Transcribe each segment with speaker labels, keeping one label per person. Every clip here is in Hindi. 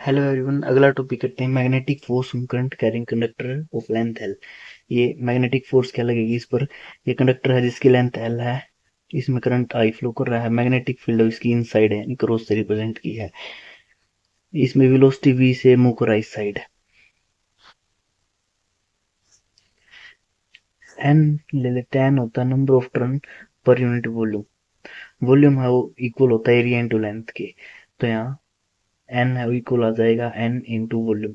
Speaker 1: Hello everyone. अगला टॉपिक करते हैं magnetic force on current carrying conductor of length L. ये मैग्नेटिक फोर्स क्या लगेगी इस पर। ये कंडक्टर है जिसकी लेंथ एल है, इसमें करंट आई फ्लो कर रहा है। मैग्नेटिक फील्ड इसकी इनसाइड है यानी क्रॉस से रिप्रेजेंट की है। इसमें वेलोसिटी v से मूव कर रहा है इस साइड। एन ले लेते हैं, एन होता है number of turn per unit volume. Volume है वो इक्वल होता है एरिया इंटू लेंथ के, तो यहाँ एन है वो इक्वल आ जाएगा एन इंटू वॉल्यूम।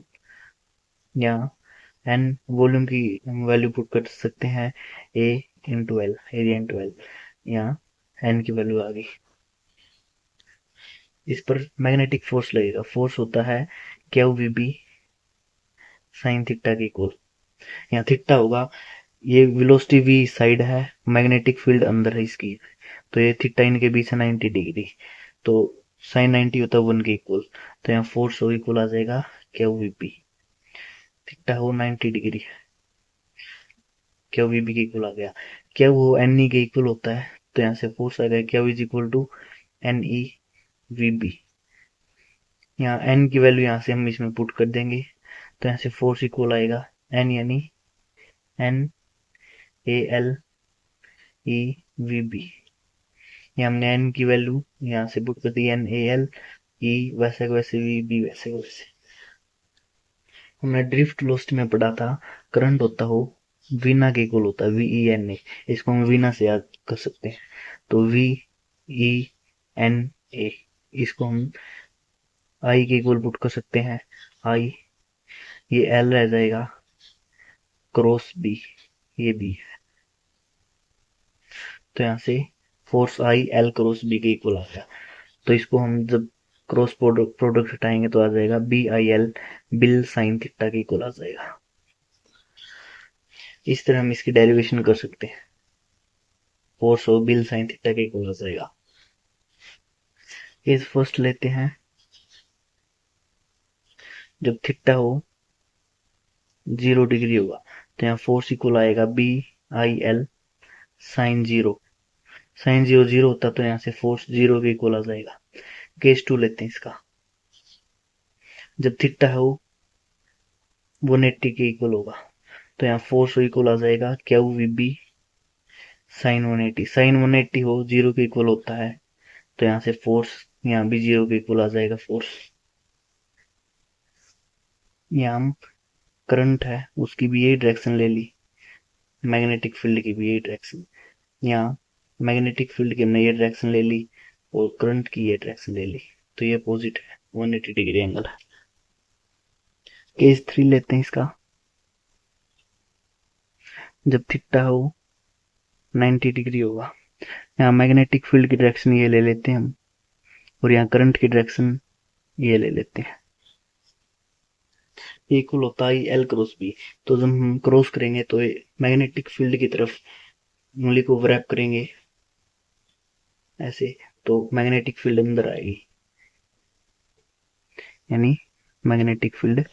Speaker 1: यहाँ एन वॉल्यूम की वैल्यू पुट कर सकते हैं A into L, area into L. यहाँ एन की वैल्यू आ गई। इस पर मैग्नेटिक फोर्स लगेगा। फोर्स होता है Q V B sine theta के इक्वल। यहाँ थीटा होगा, ये वेलोसिटी वी साइड है, मैग्नेटिक फील्ड अंदर है इसकी, तो ये थीटा इनके बीच है 90 डिग्री, तो साइन 90 होता है 1 के इक्वल। तो यहाँ फोर्स हो इक्वल आ जाएगा क्यू वी बी। थीटा हो 90 डिग्री, क्यू वी बी के इक्वल आ गया। क्या वो एन ई के इक्वल होता है, तो यहाँ से फोर्स आ गया Q is equal to N E V B. यहाँ एन की वैल्यू यहाँ से हम इसमें पुट कर देंगे, तो यहाँ से फोर्स इक्वल आएगा एन यानी N A L E V B. यहाँ हमने एन की वैल्यू यहाँ से पुट कर दी, एन ए एल ई वैसे वैसे वी बी वैसे वैसे। हमने ड्रिफ्ट वेलोसिटी में पढ़ा था, करंट होता हो वीना के इक्वल होता है वी ई एन ए। इसको हम वीना से याद कर सकते हैं, तो वी ई एन ए। इसको हम आई के इक्वल पुट कर सकते हैं, आई, ये एल रह जाएगा क्रॉस बी, ये बी है, तो यहाँ से force I L cross B के इक्वल आ गया। तो इसको हम जब क्रॉस प्रोडक्ट हटाएंगे तो आ जाएगा B I L bill sine theta के इक्वल आ जाएगा। इस तरह हम इसकी डेरिवेशन कर सकते हैं, फोर्स हो बिल साइन थीटा के इक्वल आ जाएगा। इस फर्स्ट लेते हैं, जब थीटा हो 0 डिग्री होगा तो यहाँ फोर्स इक्वल आएगा B I L sine zero. Sine zero zero होता तो यहाँ से फोर्स 0 के इक्वल आ जाएगा। केस 2 लेते हैं इसका, जब थीटा हो 180 के इक्वल होगा तो यहाँ फोर्स इक्वल आ जाएगा Q V B sine 180। Sine 180 हो 0 के इक्वल होता है, तो यहाँ से फोर्स यहाँ भी 0 के इक्वल आ जाएगा फोर्स। यहाँ हम करंट है उसकी भी यही डायरेक्शन ले ली, मैग्नेटिक फील्ड की भी यही डायरेक्शन। यहाँ मैग्नेटिक फील्ड की हमने ये डायरेक्शन ले ली और करंट की ये डायरेक्शन ले ली, तो ये अपोजिट है, 180 डिग्री एंगल है। केस 3 लेते हैं इसका, जब थीटा हो 90 डिग्री होगा। यहाँ मैग्नेटिक फील्ड की डायरेक्शन ये ले लेते हैं हम, और यहाँ करंट की डायरेक्शन ये ले लेते हैं। इक्वल होता है एल क्रॉस बी, तो जब हम क्रॉस करेंगे तो मैग्नेटिक फील्ड की तरफ उंगली को व्रैप करेंगे ऐसे, तो मैग्नेटिक फील्ड अंदर आएगी, यानी मैग्नेटिक फील्ड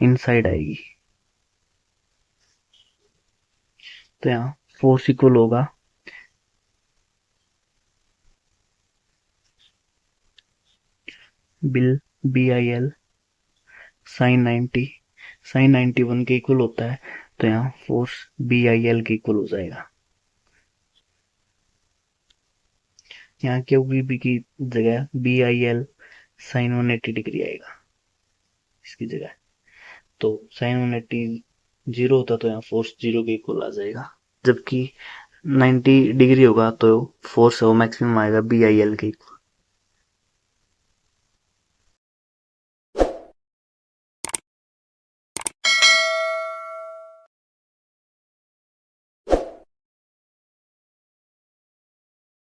Speaker 1: इनसाइड आएगी। तो यहाँ फोर्स इक्वल होगा bill B I L sine 90, sine 91 के इक्वल होता है, तो यहाँ फोर्स बी आई एल के इक्वल हो जाएगा। यहाँ क्यू वी बी की जगह B I L sine 180 degree आएगा इसकी जगह, तो साइन 180 जीरो होता तो यहाँ फोर्स 0 के इक्वल आ जाएगा, जबकि 90 डिग्री होगा तो फोर्स मैक्सिमम आएगा बी आई एल के इक्वल।